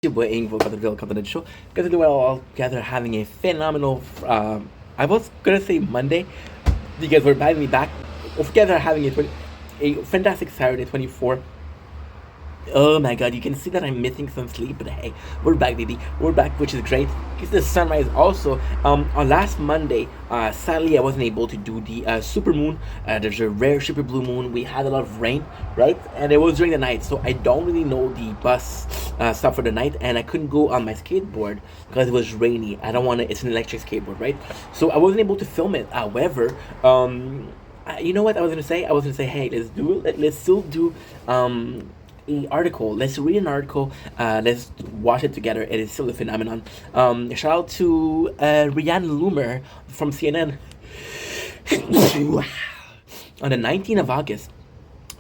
Your boy Ingvo got the show. Guys, we're all together having a phenomenal. I was gonna say Monday. You guys were inviting me back. Together having a fantastic Saturday 24. Oh my god, you can see that I'm missing some sleep, but hey, we're back, baby. We're back, which is great. It's the sunrise also. On last Monday, sadly, I wasn't able to do the super moon. There's a rare super blue moon. We had a lot of rain, right? And it was during the night, so I don't really know the bus stop for the night, and I couldn't go on my skateboard because it was rainy. I don't want to, it's an electric skateboard, right? So I wasn't able to film it. However, you know what I was gonna say? I was gonna say, hey, let's still do a article. Let's read an article. Let's watch it together. It is still a phenomenon. Shout out to Rianne Loomer from CNN on the 19th of August,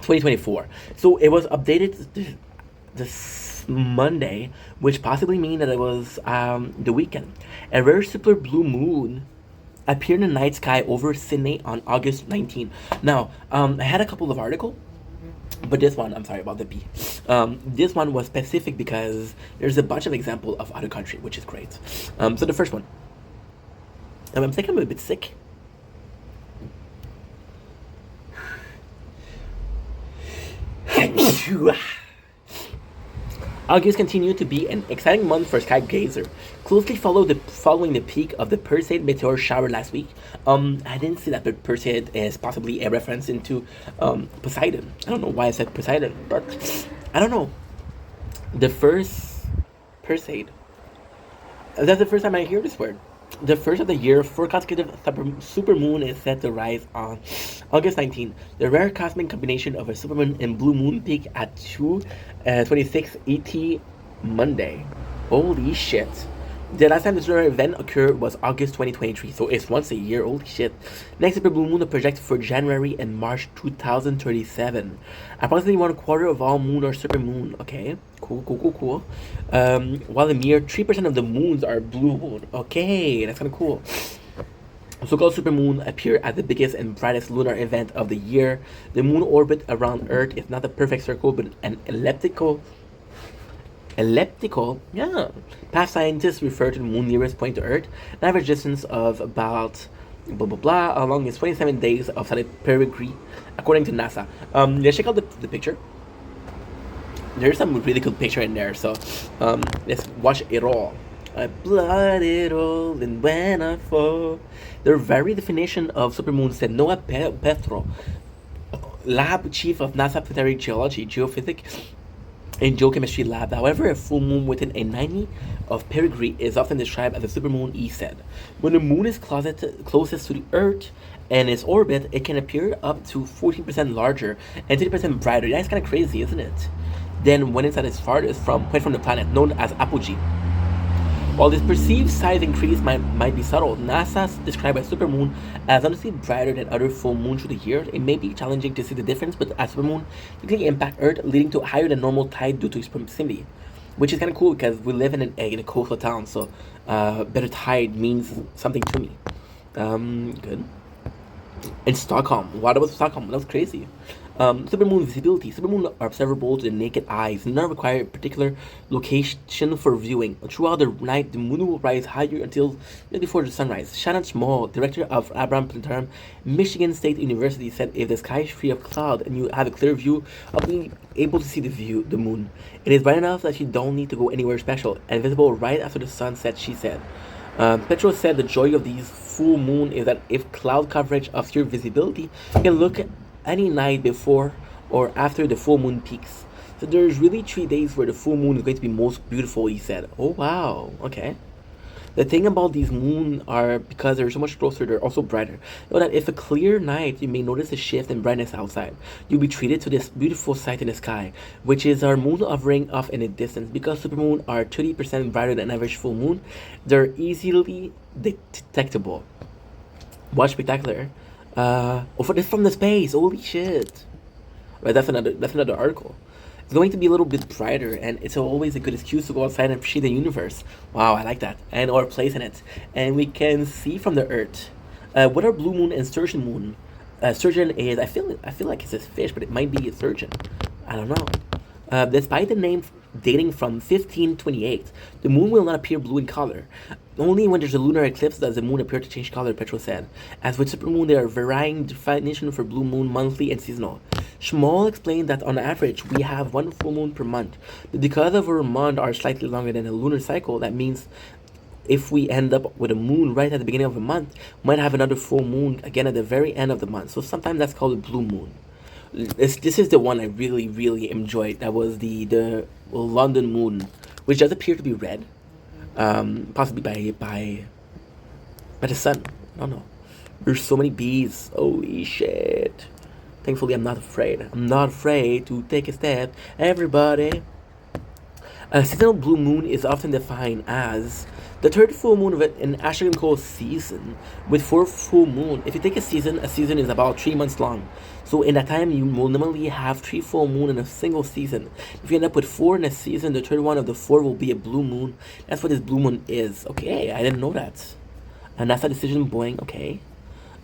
2024. So it was updated this Monday, which possibly means that it was the weekend. A rare super blue moon appeared in the night sky over Sydney on August 19th. Now, I had a couple of articles, but this one, I'm sorry about the B. This one was specific because there's a bunch of example of other country, which is great. So the first one, I'm thinking I'm a bit sick. August continued to be an exciting month for sky gazer. Closely following the peak of the Perseid meteor shower last week. I didn't see that, but Perseid is possibly a reference into Poseidon. I don't know why I said Poseidon, but I don't know. The first Perseid. That's the first time I hear this word. The first of the year for consecutive supermoon is set to rise on August 19th. The rare cosmic combination of a supermoon and blue moon peak at 2:26 ET Monday. Holy shit. The last time this rare event occurred was August 2023, so it's once a year. Holy shit. Next super blue moon is projected for January and March 2037. Approximately 1/4 of all moon are super moon. Okay, cool. While a mere 3% of the moons are blue moon. Okay, that's kind of cool. So-called supermoon appear at the biggest and brightest lunar event of the year. The moon orbit around Earth is not a perfect circle, but an elliptical, yeah. Past scientists refer to the moon nearest point to Earth, an average distance of about blah blah blah along its 27 days of solid perigee, according to NASA. Let's check out the picture. There's some really cool picture in there, so let's watch it all. I blood it all, and when I fall. The very definition of supermoon said Noah Petro, lab chief of NASA Planetary Geology, Geophysics, and Geochemistry lab. However, a full moon within a 90 of perigee is often described as a supermoon, he said. When the moon is closest to the Earth and its orbit, it can appear up to 14% larger and 30% brighter. That's kind of crazy, isn't it? Then when it's at its farthest point from the planet, known as apogee. While this perceived size increase might be subtle, NASA described a supermoon as honestly brighter than other full moons through the year. It may be challenging to see the difference, but a supermoon typically impact Earth, leading to higher than normal tide due to its proximity, which is kind of cool because we live in a coastal town, so better tide means something to me. Good. In Stockholm, what about Stockholm? That was crazy. Supermoon visibility. Supermoon are observable to the naked eyes, not require particular location for viewing. Throughout the night, the moon will rise higher until before the sunrise. Shannon Small, director of Abraham Planetarium, Michigan State University, said if the sky is free of cloud and you have a clear view, of being able to see the moon. It is bright enough that you don't need to go anywhere special, and visible right after the sun sets, she said. Petro said the joy of these full moon is that if cloud coverage obscures visibility, you can look any night before or after the full moon peaks. So there's really 3 days where the full moon is going to be most beautiful, he said. Oh wow, okay. The thing about these moon are because they're so much closer, they're also brighter. Know that if a clear night, you may notice a shift in brightness outside. You'll be treated to this beautiful sight in the sky, which is our moon hovering off in the distance. Because supermoon are 30% brighter than average full moon, they're easily detectable. Watch spectacular. For this from the space. Holy shit! Right, that's another article. It's going to be a little bit brighter, and it's always a good excuse to go outside and appreciate the universe. Wow, I like that, and our place in it. And we can see from the Earth. What are blue moon and sturgeon moon? Sturgeon is I feel like it's a fish, but it might be a sturgeon. I don't know. Despite the name dating from 1528. The moon will not appear blue in color. Only when there's a lunar eclipse does the moon appear to change color, Petro said. As with supermoon, there are varying definitions for blue moon, monthly and seasonal. Schmoll explained that on average, we have one full moon per month. But because of our months are slightly longer than a lunar cycle, that means if we end up with a moon right at the beginning of a month, we might have another full moon again at the very end of the month. So sometimes that's called a blue moon. This is the one I really, really enjoyed. That was the London moon, which does appear to be red, possibly by the sun. I don't know. There's so many bees. Holy shit. Thankfully, I'm not afraid. I'm not afraid to take a step. Everybody. A seasonal blue moon is often defined as the third full moon of an astronomical season with 4 full moon. If you take a season is about 3 months long. So in that time, you will normally have 3 full moon in a single season. If you end up with 4 in a season, the third one of the 4 will be a blue moon. That's what this blue moon is. Okay, I didn't know that. And that's a decision, Boeing. Okay.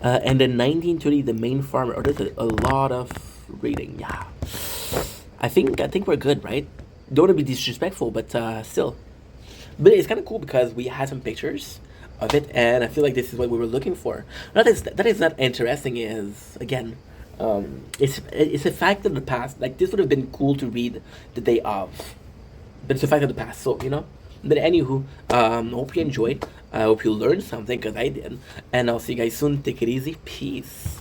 And in 1930, the main farmer. Oh, there's a lot of reading. Yeah. I think we're good, right? Don't want to be disrespectful, but still. But it's kind of cool because we had some pictures of it, and I feel like this is what we were looking for. That is not interesting. Is again, it's a fact of the past. Like this would have been cool to read the day of, but it's a fact of the past. So you know. But anywho, hope you enjoyed. I hope you learned something because I did, and I'll see you guys soon. Take it easy. Peace.